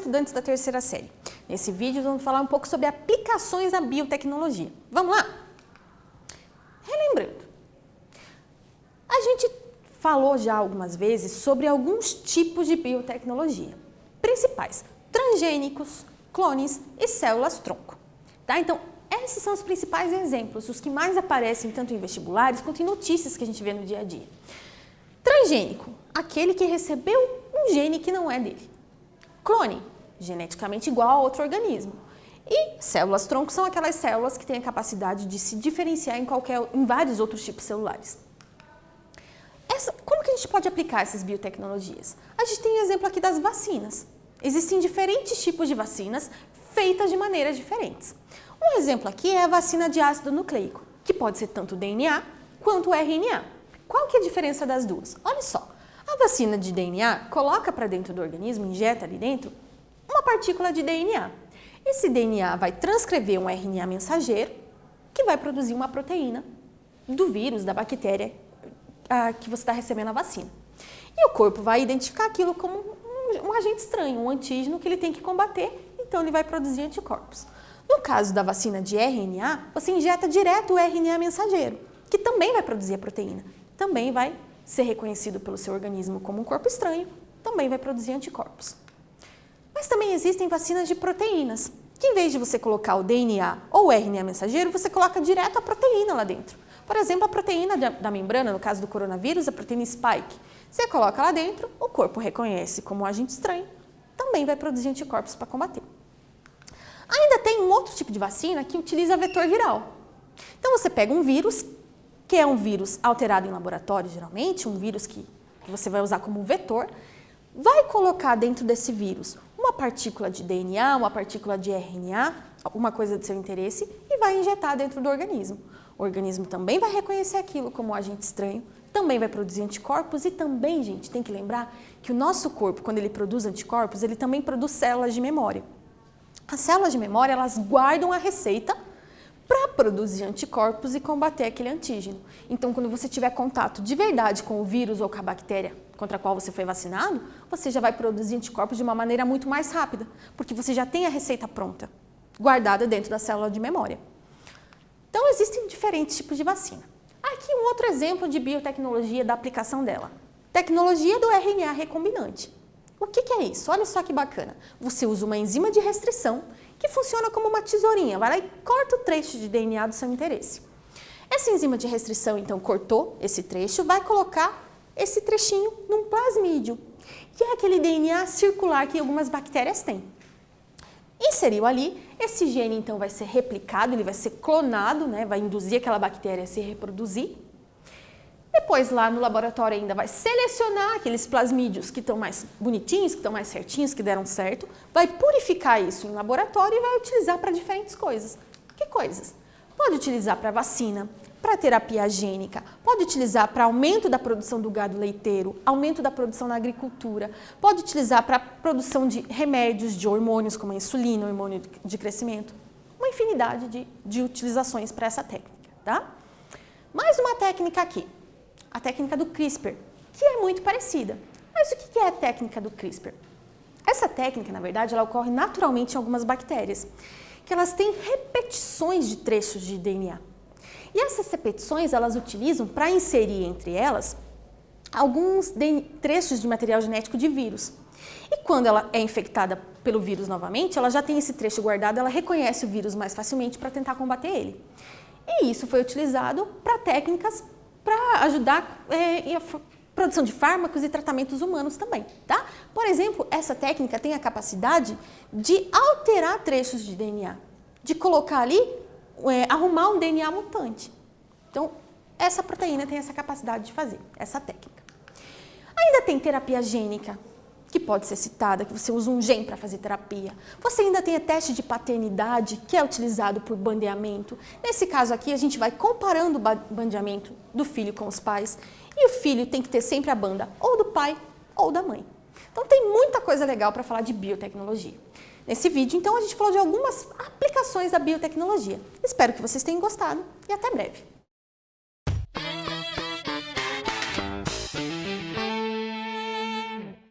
estudantes da terceira série. Nesse vídeo vamos falar um pouco sobre aplicações da biotecnologia. Vamos lá? Relembrando, a gente falou já algumas vezes sobre alguns tipos de biotecnologia, principais, transgênicos, clones e células-tronco. Tá? Então, esses são os principais exemplos, os que mais aparecem tanto em vestibulares quanto em notícias que a gente vê no dia a dia. Transgênico, aquele que recebeu um gene que não é dele. Clone, geneticamente igual a outro organismo. E células-tronco são aquelas células que têm a capacidade de se diferenciar em vários outros tipos celulares. Como que a gente pode aplicar essas biotecnologias? A gente tem exemplo aqui das vacinas. Existem diferentes tipos de vacinas feitas de maneiras diferentes. Um exemplo aqui é a vacina de ácido nucleico, que pode ser tanto DNA quanto RNA. Qual que é a diferença das duas? Olha só, a vacina de DNA coloca para dentro do organismo, injeta ali dentro, uma partícula de DNA. Esse DNA vai transcrever um RNA mensageiro que vai produzir uma proteína do vírus, da bactéria que você está recebendo a vacina. E o corpo vai identificar aquilo como um agente estranho, um antígeno que ele tem que combater, então ele vai produzir anticorpos. No caso da vacina de RNA, você injeta direto o RNA mensageiro, que também vai produzir a proteína, também vai ser reconhecido pelo seu organismo como um corpo estranho, também vai produzir anticorpos. Mas também existem vacinas de proteínas, que em vez de você colocar o DNA ou o RNA mensageiro, você coloca direto a proteína lá dentro. Por exemplo, a proteína da membrana, no caso do coronavírus, a proteína spike. Você coloca lá dentro, o corpo reconhece como um agente estranho, também vai produzir anticorpos para combater. Ainda tem um outro tipo de vacina que utiliza vetor viral. Então você pega um vírus, que é um vírus alterado em laboratório geralmente, um vírus que você vai usar como vetor, vai colocar dentro desse vírus uma partícula de DNA, uma partícula de RNA, alguma coisa do seu interesse, e vai injetar dentro do organismo. O organismo também vai reconhecer aquilo como um agente estranho, também vai produzir anticorpos e também, gente, tem que lembrar que o nosso corpo, quando ele produz anticorpos, ele também produz células de memória. As células de memória, elas guardam a receita para produzir anticorpos e combater aquele antígeno. Então, quando você tiver contato de verdade com o vírus ou com a bactéria contra a qual você foi vacinado, você já vai produzir anticorpos de uma maneira muito mais rápida, porque você já tem a receita pronta, guardada dentro da célula de memória. Então, existem diferentes tipos de vacina. Aqui um outro exemplo de biotecnologia da aplicação dela. Tecnologia do RNA recombinante. O que é isso? Olha só que bacana. Você usa uma enzima de restrição que funciona como uma tesourinha. Vai lá e corta o trecho de DNA do seu interesse. Essa enzima de restrição, então, cortou esse trecho, vai colocar esse trechinho num plasmídio, que é aquele DNA circular que algumas bactérias têm. Inseriu ali, esse gene, então, vai ser replicado, ele vai ser clonado, né? Vai induzir aquela bactéria a se reproduzir. Depois, lá no laboratório ainda vai selecionar aqueles plasmídios que estão mais bonitinhos, que estão mais certinhos, que deram certo, vai purificar isso em laboratório e vai utilizar para diferentes coisas. Que coisas? Pode utilizar para vacina, para terapia gênica, pode utilizar para aumento da produção do gado leiteiro, aumento da produção na agricultura, pode utilizar para produção de remédios, de hormônios como a insulina, hormônio de crescimento. Uma infinidade de utilizações para essa técnica, tá? Mais uma técnica aqui. A técnica do CRISPR, que é muito parecida. Mas o que é a técnica do CRISPR? Essa técnica, na verdade, ela ocorre naturalmente em algumas bactérias, que elas têm repetições de trechos de DNA. E essas repetições, elas utilizam para inserir entre elas alguns trechos de material genético de vírus. E quando ela é infectada pelo vírus novamente, ela já tem esse trecho guardado, ela reconhece o vírus mais facilmente para tentar combater ele. E isso foi utilizado para técnicas para ajudar a produção de fármacos e tratamentos humanos também, tá? Por exemplo, essa técnica tem a capacidade de alterar trechos de DNA, de colocar ali, arrumar um DNA mutante. Então, essa proteína tem essa capacidade de fazer, essa técnica. Ainda tem terapia gênica, que pode ser citada, que você usa um gene para fazer terapia. Você ainda tem teste de paternidade, que é utilizado por bandeamento. Nesse caso aqui, a gente vai comparando o bandeamento do filho com os pais. E o filho tem que ter sempre a banda ou do pai ou da mãe. Então, tem muita coisa legal para falar de biotecnologia. Nesse vídeo, então, a gente falou de algumas aplicações da biotecnologia. Espero que vocês tenham gostado e até breve.